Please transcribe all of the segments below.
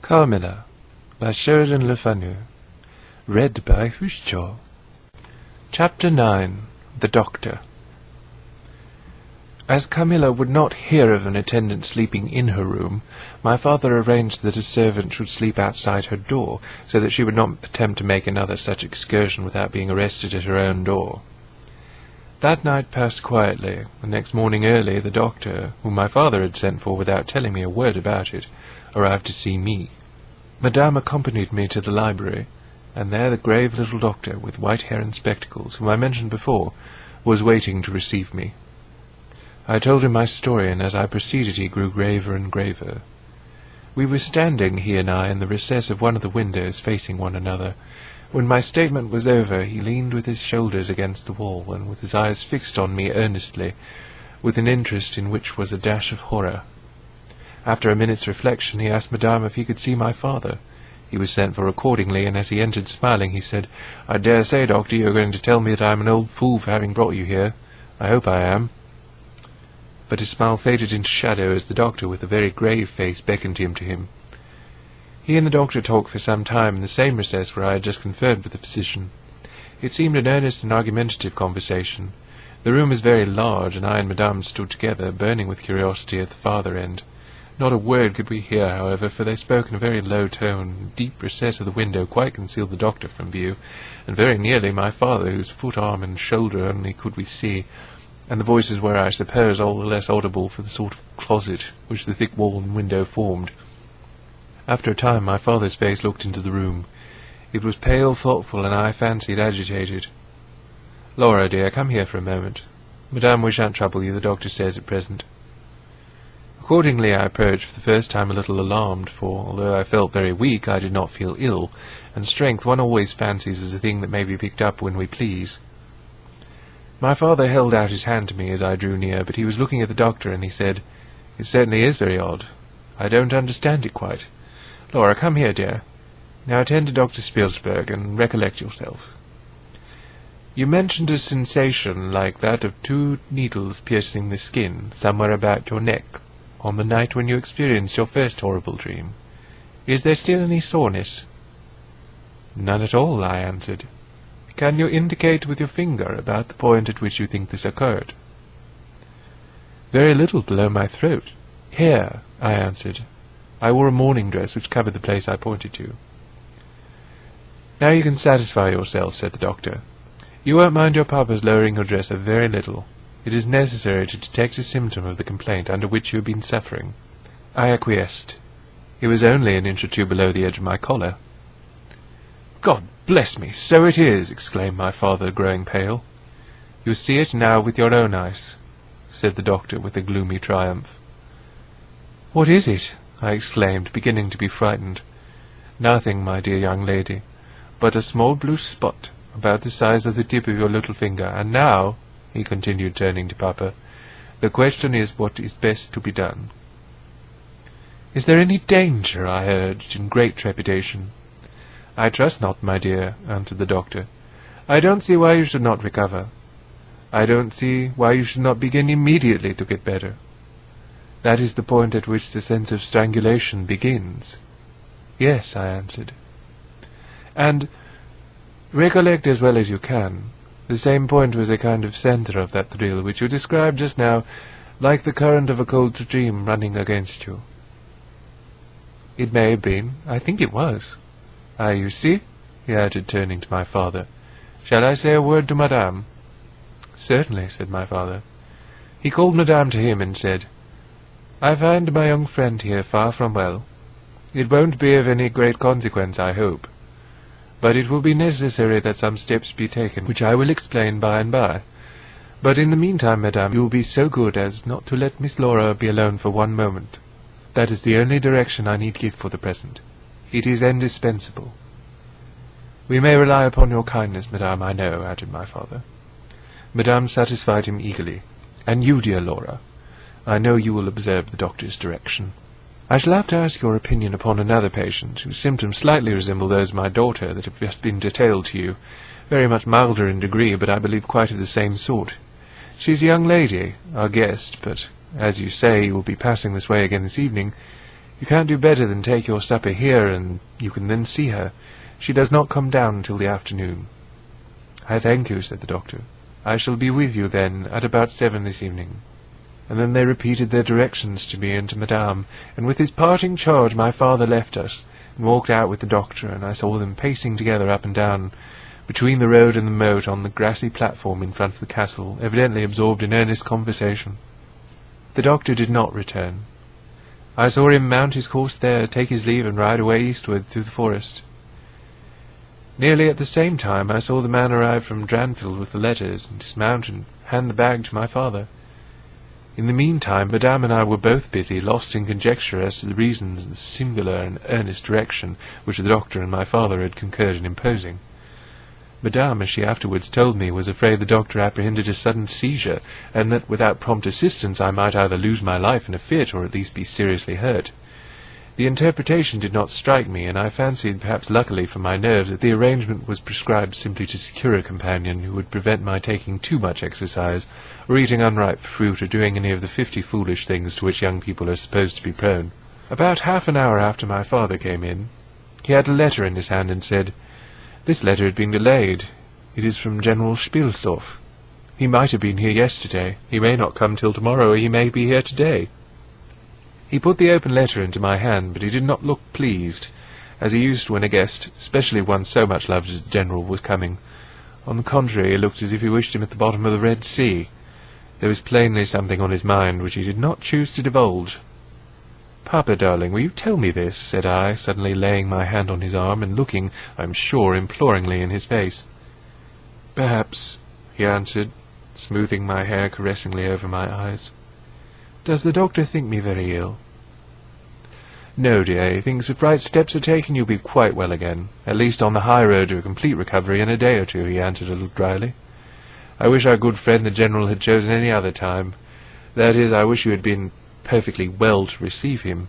Carmilla, by Sheridan Le Fanu. Read by Hushicho. Chapter 9. The Doctor. As Carmilla would not hear of an attendant sleeping in her room, my father arranged that a servant should sleep outside her door, so that she would not attempt to make another such excursion without being arrested at her own door. That night passed quietly. The next morning early, the doctor, whom my father had sent for without telling me a word about it, arrived to see me. Madame accompanied me to the library, and there the grave little doctor, with white hair and spectacles, whom I mentioned before, was waiting to receive me. I told him my story, and as I proceeded he grew graver and graver. We were standing, he and I, in the recess of one of the windows, facing one another. When my statement was over, he leaned with his shoulders against the wall, and with his eyes fixed on me earnestly, with an interest in which was a dash of horror. After a minute's reflection, he asked Madame if he could see my father. He was sent for accordingly, and as he entered smiling, he said, "I dare say, Doctor, you are going to tell me that I am an old fool for having brought you here. I hope I am." But his smile faded into shadow as the doctor, with a very grave face, beckoned him to him. He and the doctor talked for some time in the same recess where I had just conferred with the physician. It seemed an earnest and argumentative conversation. The room was very large, and I and Madame stood together, burning with curiosity at the farther end. Not a word could we hear, however, for they spoke in a very low tone. The deep recess of the window quite concealed the doctor from view, and very nearly my father, whose foot, arm, and shoulder only could we see, and the voices were, I suppose, all the less audible for the sort of closet which the thick wall and window formed. After a time my father's face looked into the room. It was pale, thoughtful, and I fancied agitated. "Laura, dear, come here for a moment. Madame, we shan't trouble you, the doctor says, at present." Accordingly I approached, for the first time a little alarmed, for, although I felt very weak, I did not feel ill, and strength one always fancies is a thing that may be picked up when we please. My father held out his hand to me as I drew near, but he was looking at the doctor, and he said, "It certainly is very odd. I don't understand it quite. Laura, come here, dear. Now attend to Dr. Spielsberg, and recollect yourself. You mentioned a sensation like that of 2 needles piercing the skin, somewhere about your neck, on the night when you experienced your first horrible dream. Is there still any soreness?" "None at all," I answered. "Can you indicate with your finger about the point at which you think this occurred?" "Very little below my throat. Here," I answered. I wore a morning dress which covered the place I pointed to. "Now you can satisfy yourself," said the doctor. "You won't mind your papa's lowering your dress a very little. It is necessary to detect a symptom of the complaint under which you have been suffering." I acquiesced. It was only an inch or 2 below the edge of my collar. "God bless me, so it is!" exclaimed my father, growing pale. "You see it now with your own eyes," said the doctor with a gloomy triumph. "What is it?" I exclaimed, beginning to be frightened. "Nothing, my dear young lady, but a small blue spot about the size of the tip of your little finger. And now," he continued, turning to Papa, "the question is what is best to be done." "Is there any danger?" I urged, in great trepidation. "I trust not, my dear," answered the doctor. "I don't see why you should not recover. I don't see why you should not begin immediately to get better. That is the point at which the sense of strangulation begins." "Yes," I answered. "And recollect as well as you can, the same point was a kind of centre of that thrill which you described just now, like the current of a cold stream running against you." "It may have been. I think it was. Ah, you see," he added, turning to my father. "Shall I say a word to Madame?" "Certainly," said my father. He called Madame to him and said, "I find my young friend here far from well. It won't be of any great consequence, I hope, but it will be necessary that some steps be taken, which I will explain by and by. But in the meantime, Madame, you will be so good as not to let Miss Laura be alone for one moment. That is the only direction I need give for the present. It is indispensable." "We may rely upon your kindness, Madame, I know," added my father. Madame satisfied him eagerly. "And you, dear Laura, I know you will observe the doctor's direction. I shall have to ask your opinion upon another patient, whose symptoms slightly resemble those of my daughter that have just been detailed to you, very much milder in degree, but I believe quite of the same sort. She is a young lady, our guest, but, as you say, you will be passing this way again this evening. You can't do better than take your supper here, and you can then see her. She does not come down until the afternoon." "I thank you," said the doctor. "I shall be with you, then, at about 7 this evening." And then they repeated their directions to me and to Madame, and with his parting charge my father left us, and walked out with the doctor, and I saw them pacing together up and down, between the road and the moat, on the grassy platform in front of the castle, evidently absorbed in earnest conversation. The doctor did not return. I saw him mount his horse there, take his leave, and ride away eastward through the forest. Nearly at the same time I saw the man arrive from Dranfield with the letters, and dismount and hand the bag to my father. In the meantime, Madame and I were both busy, lost in conjecture as to the reasons of the singular and earnest direction which the doctor and my father had concurred in imposing. Madame, as she afterwards told me, was afraid the doctor apprehended a sudden seizure, and that without prompt assistance I might either lose my life in a fit or at least be seriously hurt. The interpretation did not strike me, and I fancied, perhaps luckily for my nerves, that the arrangement was prescribed simply to secure a companion who would prevent my taking too much exercise, or eating unripe fruit, or doing any of the 50 foolish things to which young people are supposed to be prone. About half an hour after my father came in, he had a letter in his hand and said, "This letter had been delayed. It is from General Spielsdorf. He might have been here yesterday. He may not come till tomorrow, or he may be here today." He put the open letter into my hand, but he did not look pleased, as he used when a guest, especially one so much loved as the General, was coming. On the contrary, he looked as if he wished him at the bottom of the Red Sea. There was plainly something on his mind which he did not choose to divulge. "Papa, darling, will you tell me this?" said I, suddenly laying my hand on his arm, and looking, I am sure, imploringly in his face. "Perhaps," he answered, smoothing my hair caressingly over my eyes. "Does the doctor think me very ill?" "No, dear, he thinks if right steps are taken you'll be quite well again, at least on the high road to a complete recovery in a day or two," he answered a little dryly. "I wish our good friend the General had chosen any other time. That is, I wish you had been perfectly well to receive him."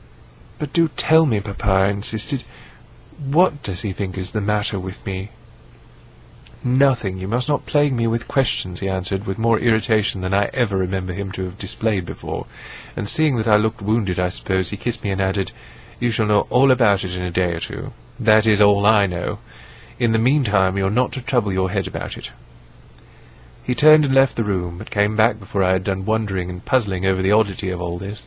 "But do tell me, Papa," I insisted. "What does he think is the matter with me?" "Nothing. You must not plague me with questions," he answered, with more irritation than I ever remember him to have displayed before, and seeing that I looked wounded, I suppose, he kissed me and added, "You shall know all about it in a day or two. That is all I know. In the meantime, you're not to trouble your head about it." He turned and left the room, but came back before I had done wondering and puzzling over the oddity of all this.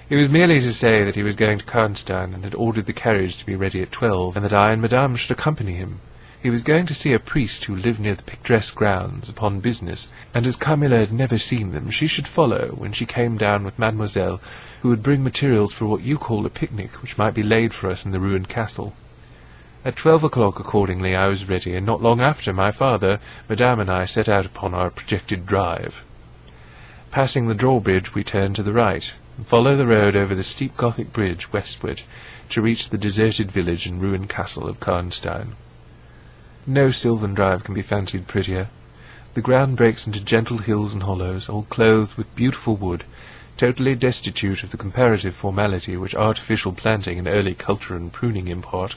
It was merely to say that he was going to Karnstein, and had ordered the carriage to be ready at 12, and that I and Madame should accompany him. He was going to see a priest who lived near the picturesque grounds, upon business, and as Carmilla had never seen them, she should follow, when she came down with Mademoiselle, who would bring materials for what you call a picnic, which might be laid for us in the ruined castle. At 12 o'clock, accordingly, I was ready, and not long after my father, Madame, and I set out upon our projected drive. Passing the drawbridge, we turned to the right, and followed the road over the steep Gothic bridge westward, to reach the deserted village and ruined castle of Karnstein. No sylvan drive can be fancied prettier. The ground breaks into gentle hills and hollows, all clothed with beautiful wood, totally destitute of the comparative formality which artificial planting and early culture and pruning impart.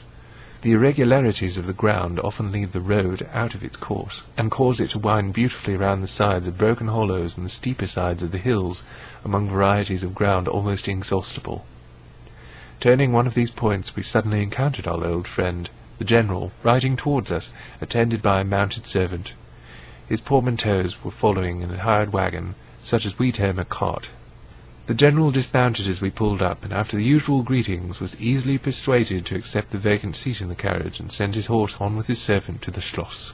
The irregularities of the ground often lead the road out of its course, and cause it to wind beautifully round the sides of broken hollows and the steeper sides of the hills, among varieties of ground almost inexhaustible. Turning one of these points, we suddenly encountered our old friend, the General, riding towards us, attended by a mounted servant. His portmanteaus were following in a hired wagon, such as we term a cart. The General dismounted as we pulled up, and after the usual greetings was easily persuaded to accept the vacant seat in the carriage, and send his horse on with his servant to the Schloss.